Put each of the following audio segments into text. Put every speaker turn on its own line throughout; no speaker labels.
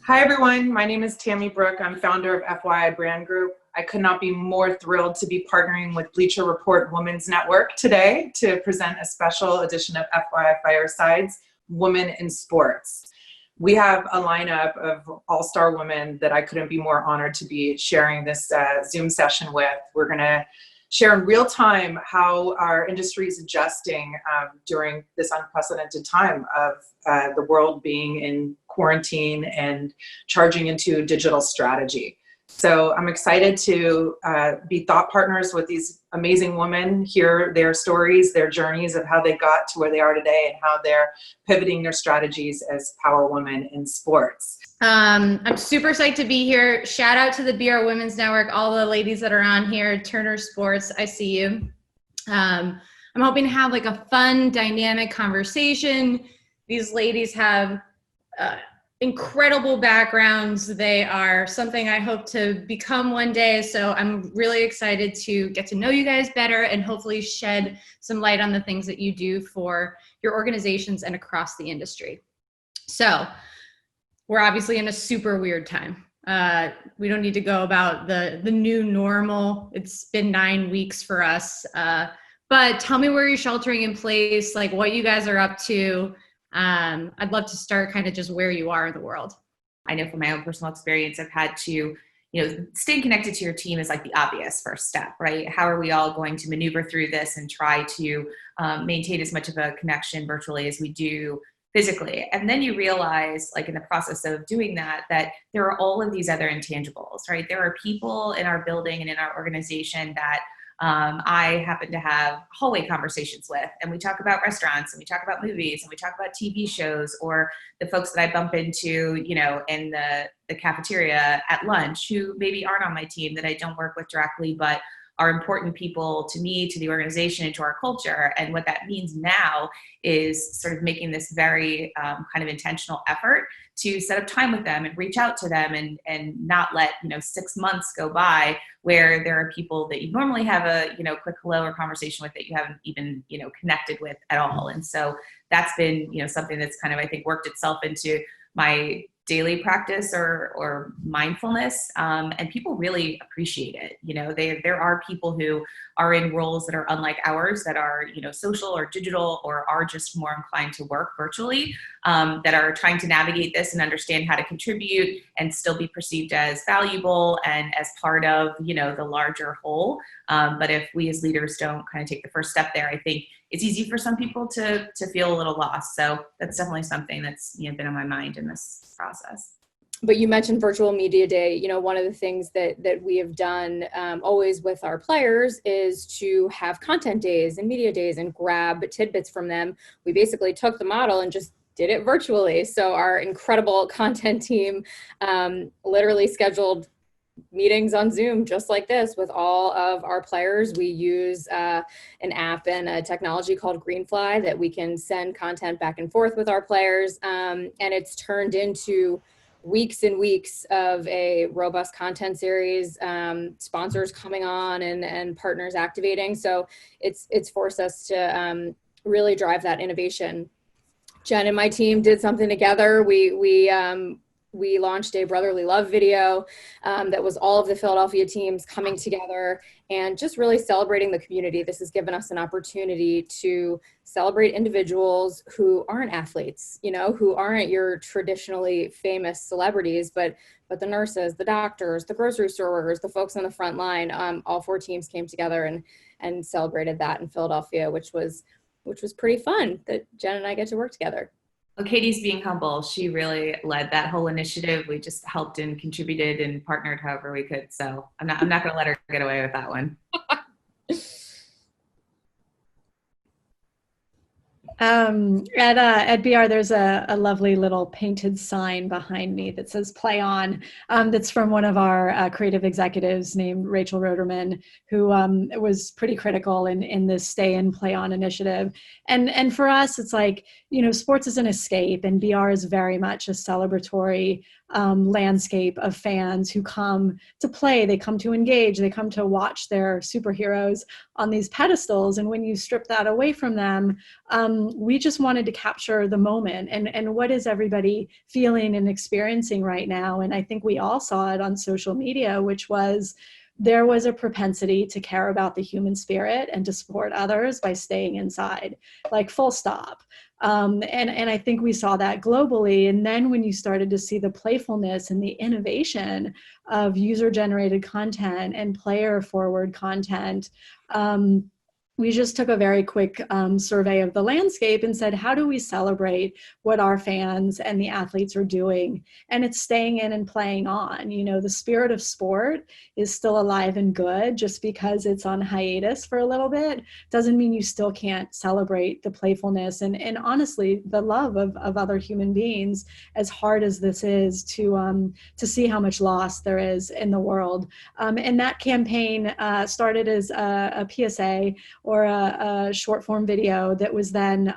Hi, everyone. My name is Tammy Brook. I'm founder of FYI Brand Group. I could not be more thrilled to be partnering with Bleacher Report Women's Network today to present a special edition of FYI Firesides, Women in Sports. We have a lineup of all-star women that I couldn't be more honored to be sharing this Zoom session with. We're going to share in real time how our industry is adjusting during this unprecedented time of the world being in quarantine and charging into digital strategy. So I'm excited to be thought partners with these amazing women, hear their stories, their journeys of how they got to where they are today and how they're pivoting their strategies as power women in sports.
I'm super psyched to be here. Shout out to the BR Women's Network, all the ladies that are on here, Turner Sports, I see you. I'm hoping to have like a fun, dynamic conversation. These ladies have incredible backgrounds. They are something I hope to become one day. So I'm really excited to get to know you guys better and hopefully shed some light on the things that you do for your organizations and across the industry. So we're obviously in a super weird time. We don't need to go about the new normal. It's been 9 weeks for us. But tell me where you're sheltering in place, like what you guys are up to. I'd love to start kind of just where you are in the world.
I know from my own personal experience, I've had to, staying connected to your team is like the obvious first step, right? How are we all going to maneuver through this and try to maintain as much of a connection virtually as we do physically? And then you realize, like in the process of doing that there are all of these other intangibles, right? There are people in our building and in our organization that I happen to have hallway conversations with, and we talk about restaurants and we talk about movies and we talk about TV shows, or the folks that I bump into, in the cafeteria at lunch who maybe aren't on my team that I don't work with directly, but are important people to me, to the organization, and to our culture. And what that means now is sort of making this very kind of intentional effort to set up time with them and reach out to them and not let 6 months go by where there are people that you normally have a quick hello or conversation with that you haven't even connected with at all. And so that's been something that's kind of, I think, worked itself into my daily practice or mindfulness, and people really appreciate it. There are people who are in roles that are unlike ours, that are social or digital, or are just more inclined to work virtually, that are trying to navigate this and understand how to contribute and still be perceived as valuable and as part of the larger whole. But if we as leaders don't kind of take the first step there, I think it's easy for some people to feel a little lost. So that's definitely something that's been on my mind in this process.
But you mentioned Virtual Media Day. One of the things that we have done always with our players is to have content days and media days and grab tidbits from them. We basically took the model and just did it virtually. So our incredible content team literally scheduled meetings on Zoom just like this with all of our players. We use an app and a technology called Greenfly that we can send content back and forth with our players. And it's turned into weeks and weeks of a robust content series, sponsors coming on and partners activating. So it's forced us to really drive that innovation. Jen and my team did something together. We launched a brotherly love video that was all of the Philadephia teams coming together and just really celebrating the community. This has given us an opportunity to celebrate individuals who aren't athletes, who aren't your traditionally famous celebrities, but the nurses, the doctors, the grocery store workers, the folks on the front line. All 4 teams came together and celebrated that in Philadephia, which was pretty fun that Jen and I get to work together.
Well, Katie's being humble. She really led that whole initiative. We just helped and contributed and partnered however we could. So I'm not going to let her get away with that one.
At BR, there's a lovely little painted sign behind me that says "Play On." That's from one of our creative executives named Rachel Roderman, who was pretty critical in this Stay and Play On initiative. And for us, it's like, sports is an escape, and BR is very much a celebratory landscape of fans who come to play, they come to engage, they come to watch their superheroes on these pedestals. And when you strip that away from them, we just wanted to capture the moment and what is everybody feeling and experiencing right now. And I think we all saw it on social media, which was there was a propensity to care about the human spirit and to support others by staying inside, like full stop. And I think we saw that globally. And then when you started to see the playfulness and the innovation of user-generated content and player-forward content, we just took a very quick survey of the landscape and said, how do we celebrate what our fans and the athletes are doing? And it's staying in and playing on. The spirit of sport is still alive and good. Just because it's on hiatus for a little bit doesn't mean you still can't celebrate the playfulness and honestly, the love of other human beings, as hard as this is to see how much loss there is in the world. And that campaign started as a PSA or a short form video that was then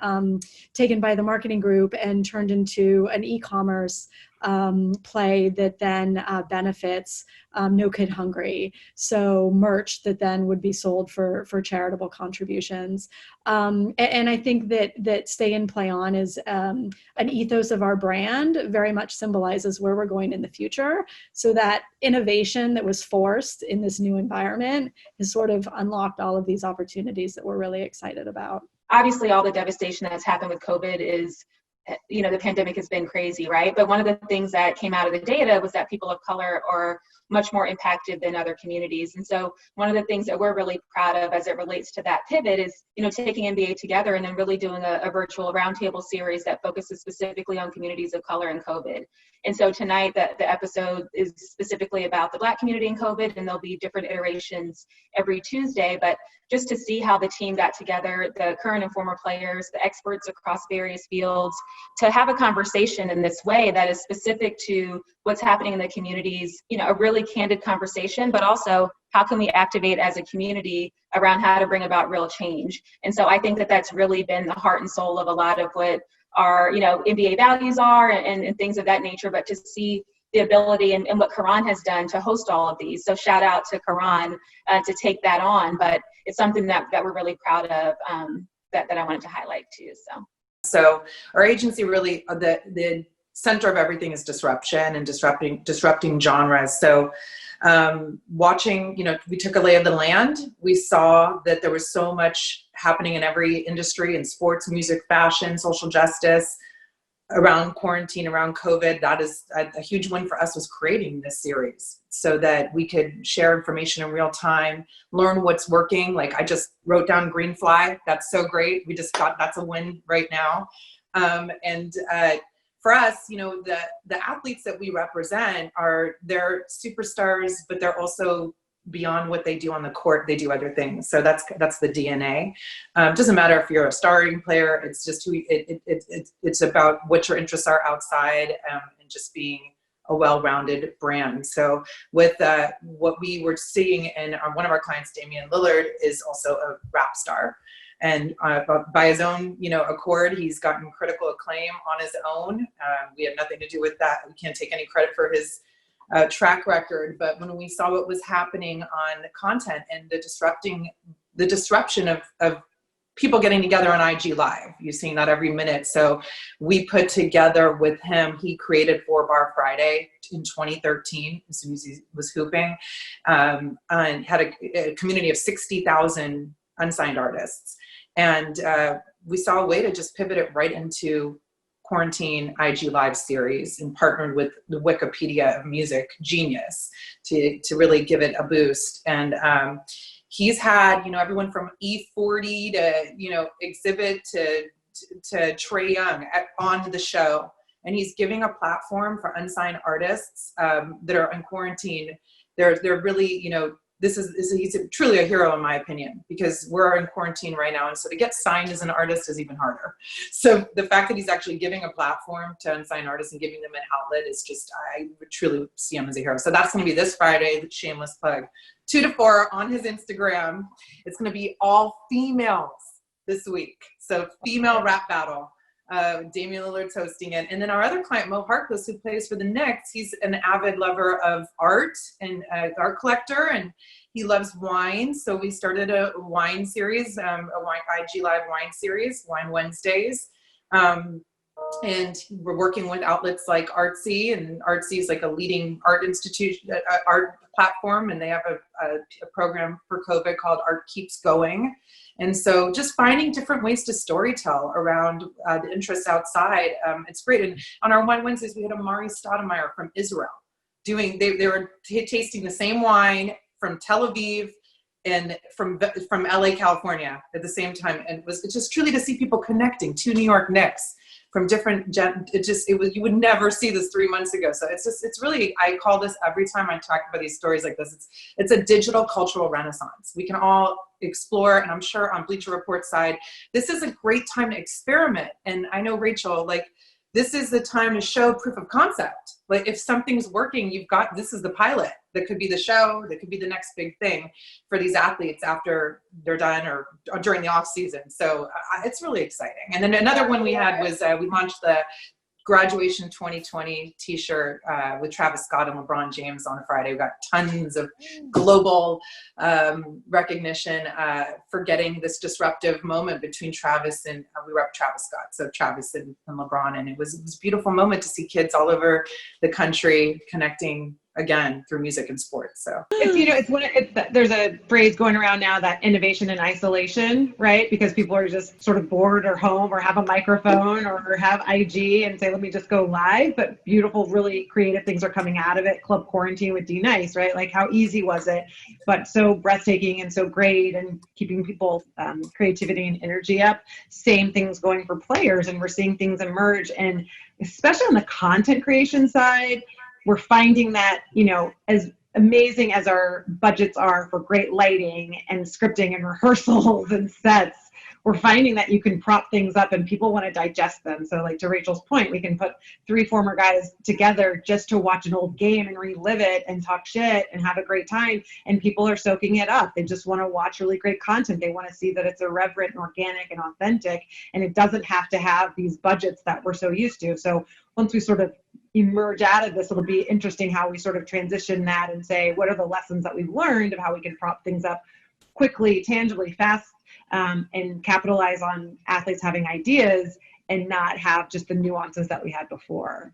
taken by the marketing group and turned into an e-commerce play that then benefits No Kid Hungry. So merch that then would be sold for charitable contributions. And I think that Stay and Play On is an ethos of our brand, very much symbolizes where we're going in the future. So that innovation that was forced in this new environment has sort of unlocked all of these opportunities that we're really excited about.
Obviously, all the devastation that's happened with COVID is, the pandemic has been crazy, right? But one of the things that came out of the data was that people of color are much more impacted than other communities. And so one of the things that we're really proud of as it relates to that pivot is, taking NBA together and then really doing a virtual roundtable series that focuses specifically on communities of color and COVID. And so tonight, the episode is specifically about the Black community in COVID, and there'll be different iterations every Tuesday. But just to see how the team got together, the current and former players, the experts across various fields, to have a conversation in this way that is specific to what's happening in the communities, a really candid conversation, but also how can we activate as a community around how to bring about real change. And so I think that that's really been the heart and soul of a lot of what our, NBA values are and things of that nature, but to see the ability and what Karan has done to host all of these. So shout out to Karan to take that on, but it's something that we're really proud of that I wanted to highlight too,
So our agency really, the center of everything is disruption and disrupting genres. So watching, we took a lay of the land. We saw that there was so much happening in every industry, in sports, music, fashion, social justice, around quarantine, around COVID. That is a huge win for us, was creating this series so that we could share information in real time, learn what's working. Like I just wrote down green fly. That's so great. That's a win right now. For us, the athletes that we represent they're superstars, but they're also beyond what they do on the court. They do other things. So that's the DNA. Doesn't matter if you're a starting player. It's just it's about what your interests are outside and just being a well-rounded brand. So with what we were seeing, and one of our clients, Damian Lillard, is also a rap star. And by his own, accord, he's gotten critical acclaim on his own. We have nothing to do with that. We can't take any credit for his track record. But when we saw what was happening on the content and the disruption of people getting together on IG Live, you're seeing that every minute. So we put together with him, he created 4 Bar Friday in 2013, as soon as he was hooping, and had a community of 60,000 unsigned artists. And we saw a way to just pivot it right into quarantine IG Live series and partnered with the Wikipedia of Music genius to really give it a boost. And he's had, everyone from E40 to, Exhibit to Trey Young on the show. And he's giving a platform for unsigned artists that are in quarantine. They're really, he's truly a hero in my opinion, because we're in quarantine right now. And so to get signed as an artist is even harder. So the fact that he's actually giving a platform to unsigned artists and giving them an outlet is just, I would truly see him as a hero. So that's going to be this Friday, shameless plug, 2 to 4 on his Instagram. It's going to be all females this week. So female rap battle. Damian Lillard's hosting it. And then our other client, Mo Harkless, who plays for the Knicks, he's an avid lover of art and art collector, and he loves wine. So we started a wine series, IG Live wine series, Wine Wednesdays. And we're working with outlets like Artsy, and Artsy is like a leading art institution, art platform, and they have a program for COVID called Art Keeps Going. And so just finding different ways to storytell around the interests outside, it's great. And on our Wine Wednesdays, we had Amari Stoudemire from Israel they were tasting the same wine from Tel Aviv and from LA, California at the same time. And it's just truly to see people connecting, two New York Knicks from different, you would never see this 3 months ago. So it's really, I call this every time I talk about these stories like this, it's a digital cultural renaissance. We can all explore, and I'm sure on Bleacher Report side, this is a great time to experiment. And I know, Rachel, like, this is the time to show proof of concept. Like, if something's working, this is the pilot. That could be the show, that could be the next big thing for these athletes after they're done or during the off season. So it's really exciting. And then another one we had was, we launched the Graduation 2020 t-shirt with Travis Scott and LeBron James on a Friday. We got tons of global recognition for getting this disruptive moment between Travis and we rep Travis Scott, so Travis and LeBron, and it was a beautiful moment to see kids all over the country connecting again through music and sports. So
there's a phrase going around now, that innovation in isolation, right? Because people are just sort of bored or home or have a microphone or have IG and say, let me just go live. But beautiful, really creative things are coming out of it. Club Quarantine with D Nice, right? Like, how easy was it? But so breathtaking and so great, and keeping people creativity and energy up. Same things going for players, and we're seeing things emerge. And especially on the content creation side, we're finding that, as amazing as our budgets are for great lighting and scripting and rehearsals and sets, we're finding that you can prop things up and people want to digest them. So, like, to Rachel's point, we can put 3 former guys together just to watch an old game and relive it and talk shit and have a great time. And people are soaking it up. They just want to watch really great content. They want to see that it's irreverent and organic and authentic, and it doesn't have to have these budgets that we're so used to. So once we sort of emerge out of this, it'll be interesting how we sort of transition that and say, what are the lessons that we've learned of how we can prop things up quickly, tangibly, fast, and capitalize on athletes having ideas and not have just the nuances that we had before.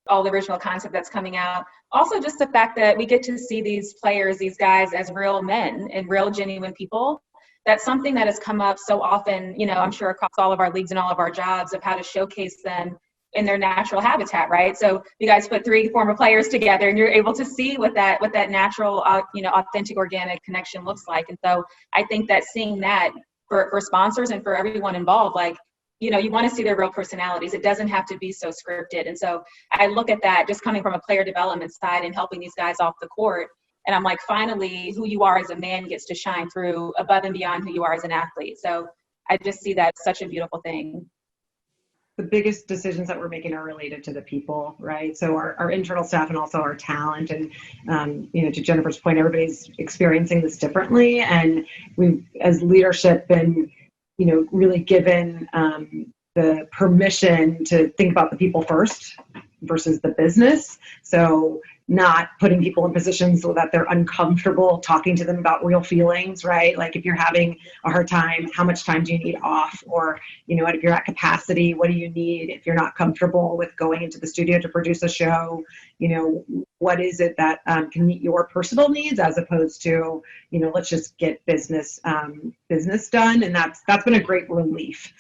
All the original content that's coming out. Also, just the fact that we get to see these players, these guys, as real men and real genuine people. That's something that has come up so often, I'm sure across all of our leagues and all of our jobs, of how to showcase them in their natural habitat, right? So you guys put 3 former players together and you're able to see what that natural, authentic, organic connection looks like. And so I think that seeing that for sponsors and for everyone involved, like, you want to see their real personalities. It doesn't have to be so scripted. And so I look at that just coming from a player development side and helping these guys off the court. And I'm like, finally, who you are as a man gets to shine through above and beyond who you are as an athlete. So I just see that as such a beautiful thing.
The biggest decisions that we're making are related to the people, right? So our internal staff and also our talent. And, to Jennifer's point, everybody's experiencing this differently. And we've, as leadership, been, really given the permission to think about the people first versus the business. So not putting people in positions so that they're uncomfortable talking to them about real feelings, right? Like, if you're having a hard time, how much time do you need off? Or, if you're at capacity, what do you need? If you're not comfortable with going into the studio to produce a show, what is it that can meet your personal needs, as opposed to, let's just get business done. And that's been a great relief.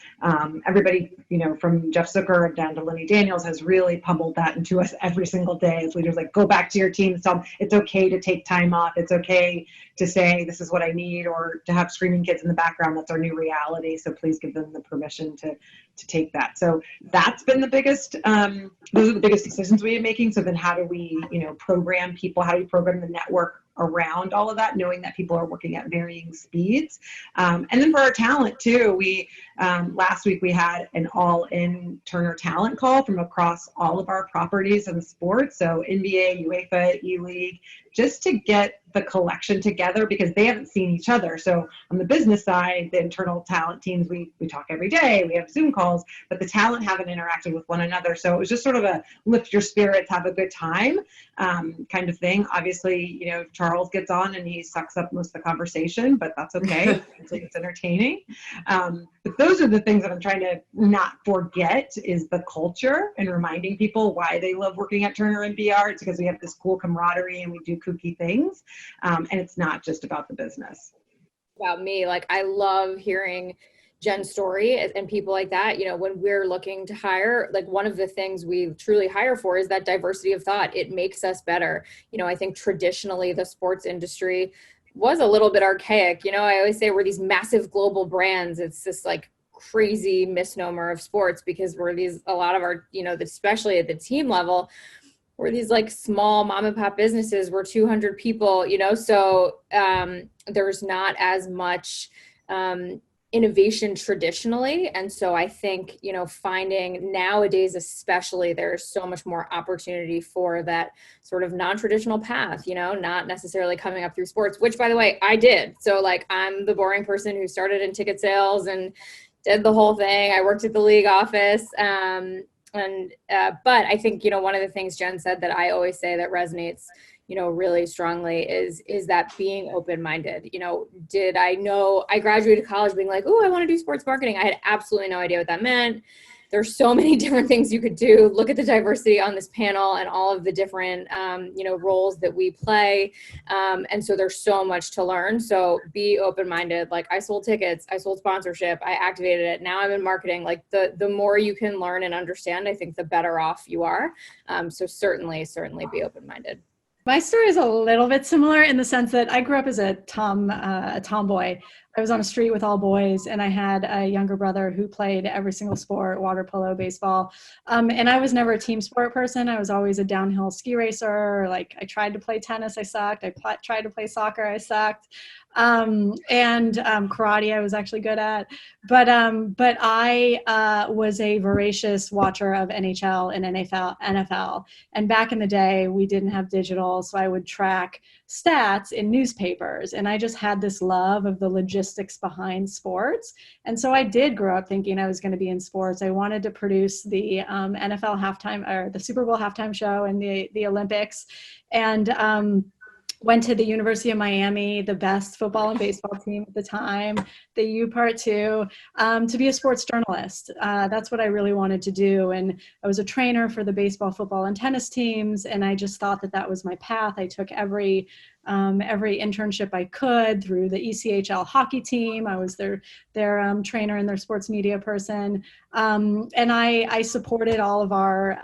Everybody, from Jeff Zucker down to Lenny Daniels, has really pummeled that into us every single day as leaders. Like, go back to your team, tell them it's okay to take time off. It's okay to say, this is what I need, or to have screaming kids in the background. That's our new reality. So please give them the permission to take that. So that's been the biggest, those are the biggest decisions we are making. So then how do we, program people? How do we program the network around all of that, knowing that people are working at varying speeds? And then for our talent too, we, last week we had an all-in Turner talent call from across all of our properties and sports. So NBA, UEFA, E-League, just to get the collection together because they haven't seen each other. So on the business side, the internal talent teams, we talk every day, we have Zoom calls, but the talent haven't interacted with one another. So it was just sort of a lift your spirits, have a good time kind of thing. Obviously, Charles gets on and he sucks up most of the conversation, but that's okay. It's entertaining. But those are the things that I'm trying to not forget, is the culture and reminding people why they love working at Turner and BR. It's because we have this cool camaraderie and we do kooky things. And it's not just about the business.
About me, like, I love hearing Jen's story and people like that. When we're looking to hire, like, one of the things we truly hire for is that diversity of thought. It makes us better. I think traditionally the sports industry was a little bit archaic. I always say we're these massive global brands. It's this like crazy misnomer of sports because we're a lot of our, especially at the team level, we're these like small mom and pop businesses. We're 200 people, so there's not as much innovation traditionally. And so I think, finding nowadays, especially, there's so much more opportunity for that sort of non-traditional path, not necessarily coming up through sports, which, by the way, I did. So like, I'm the boring person who started in ticket sales and did the whole thing. I worked at the league office. But I think, one of the things Jen said that I always say that resonates, really strongly is that being open-minded. I graduated college being like, oh, I want to do sports marketing. I had absolutely no idea what that meant. There's so many different things you could do. Look at the diversity on this panel and all of the different, roles that we play. And so there's so much to learn. So be open-minded. Like, I sold tickets, I sold sponsorship, I activated it. Now I'm in marketing. Like, the more you can learn and understand, I think the better off you are. So certainly be open-minded.
My story is a little bit similar in the sense that I grew up as a tomboy. I was on a street with all boys, and I had a younger brother who played every single sport: water polo, baseball. And I was never a team sport person. I was always a downhill ski racer. Like, I tried to play tennis, I sucked. I tried to play soccer, I sucked. And karate I was actually good at. But I was a voracious watcher of NHL and NFL. And back in the day, we didn't have digital, so I would track stats in newspapers. And I just had this love of the logistics behind sports. And so I did grow up thinking I was going to be in sports. I wanted to produce the NFL halftime, or the Super Bowl halftime show, and the Olympics. And went to the University of Miami, the best football and baseball team at the time, the U Part 2, to be a sports journalist. That's what I really wanted to do. And I was a trainer for the baseball, football, and tennis teams. And I just thought that was my path. I took every internship I could through the ECHL hockey team. I was their trainer and their sports media person. And I supported all of our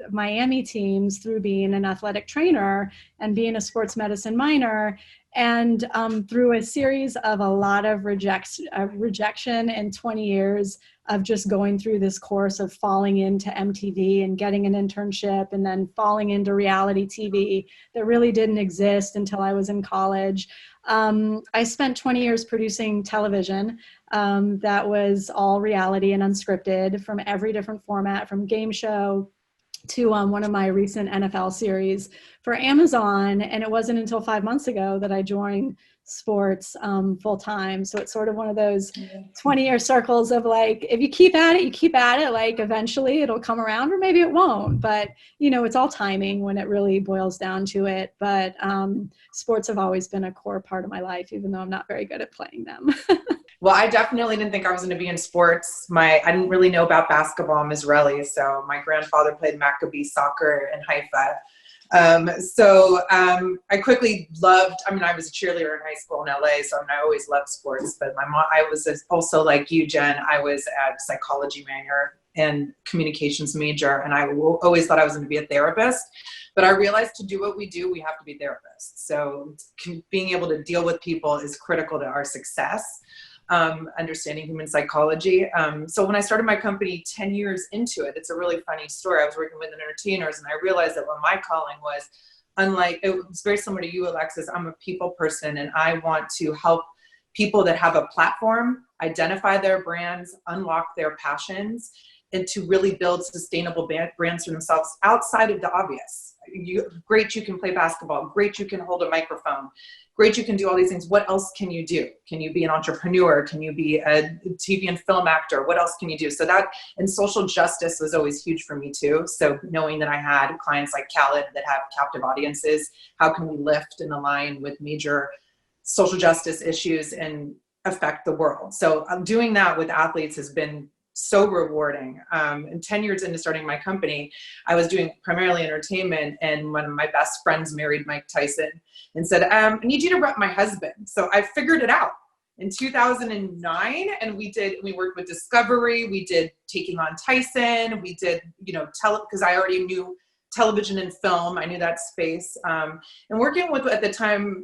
Miami teams through being an athletic trainer and being a sports medicine minor. And through a series of a lot of rejection and 20 years of just going through this course of falling into MTV and getting an internship and then falling into reality TV that really didn't exist until I was in college. I spent 20 years producing television that was all reality and unscripted, from every different format, from game show to one of my recent NFL series for Amazon. And it wasn't until 5 months ago that I joined sports full time. So it's sort of one of those 20-year circles of like, if you keep at it, like eventually it'll come around, or maybe it won't. But, it's all timing when it really boils down to it. But sports have always been a core part of my life, even though I'm not very good at playing them.
Well, I definitely didn't think I was going to be in sports. I didn't really know about basketball. I'm Israeli, so my grandfather played Maccabi soccer in Haifa. I quickly loved, I was a cheerleader in high school in LA, so I always loved sports. But I was also like you, Jen. I was a psychology major and communications major, and I always thought I was going to be a therapist. But I realized to do what we do, we have to be therapists. So being able to deal with people is critical to our success. Understanding human psychology. So when I started my company 10 years into it, it's a really funny story. I was working with entertainers, and I realized that what my calling was, it was very similar to you, Alexys. I'm a people person, and I want to help people that have a platform identify their brands, unlock their passions, and to really build sustainable brands for themselves outside of the obvious. Great, you can play basketball. Great, you can hold a microphone. Great, you can do all these things. What else can you do? Can you be an entrepreneur? Can you be a TV and film actor? What else can you do? So that, and social justice was always huge for me too. So knowing that I had clients like Khaled that have captive audiences, how can we lift and align with major social justice issues and affect the world? So doing that with athletes has been so rewarding. And 10 years into starting my company, I was doing primarily entertainment, and one of my best friends married Mike Tyson and said, I need you to rep my husband. So I figured it out in 2009, and we worked with Discovery, we did Taking on Tyson, we did, because I already knew television and film, I knew that space. And working with, at the time,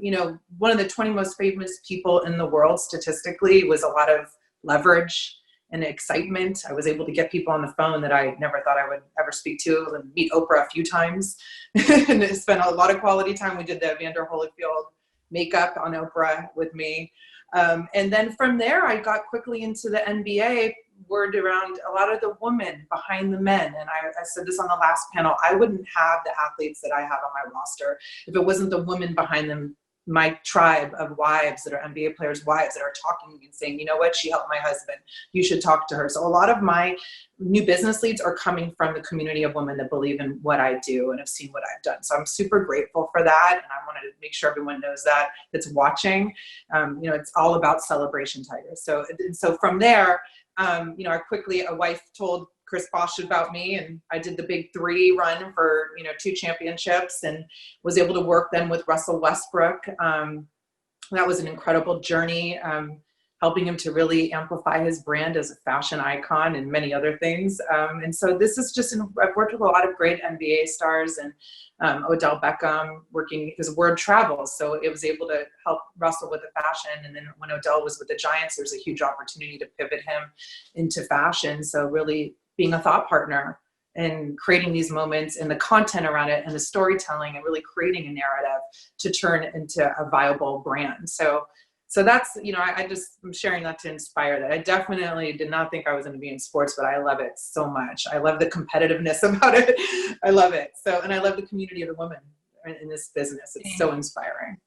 one of the 20 most famous people in the world statistically was a lot of leverage and excitement. I was able to get people on the phone that I never thought I would ever speak to, and meet Oprah a few times and spent a lot of quality time. We did the Evander Holyfield makeup on Oprah with me. And then from there, I got quickly into the NBA, word around a lot of the women behind the men. And I said this on the last panel, I wouldn't have the athletes that I have on my roster if it wasn't the women behind them, my tribe of wives that are NBA players' wives that are talking and saying, you know what, she helped my husband, you should talk to her. So a lot of my new business leads are coming from the community of women that believe in what I do and have seen what I've done. So I'm super grateful for that. And I wanted to make sure everyone knows that, that's watching. It's all about celebration, Tyger. So from there, a wife told Chris Bosh about me, and I did the big 3 run for, 2 championships, and was able to work then with Russell Westbrook. That was an incredible journey, helping him to really amplify his brand as a fashion icon and many other things. And so this is just, I've worked with a lot of great NBA stars, and Odell Beckham, working because word travels. So it was able to help Russell with the fashion. And then when Odell was with the Giants, there was a huge opportunity to pivot him into fashion. So really being a thought partner and creating these moments and the content around it and the storytelling and really creating a narrative to turn into a viable brand. So that's, I'm sharing that to inspire that. I definitely did not think I was going to be in sports, but I love it so much. I love the competitiveness about it. I love it. And I love the community of the women in this business. It's so inspiring.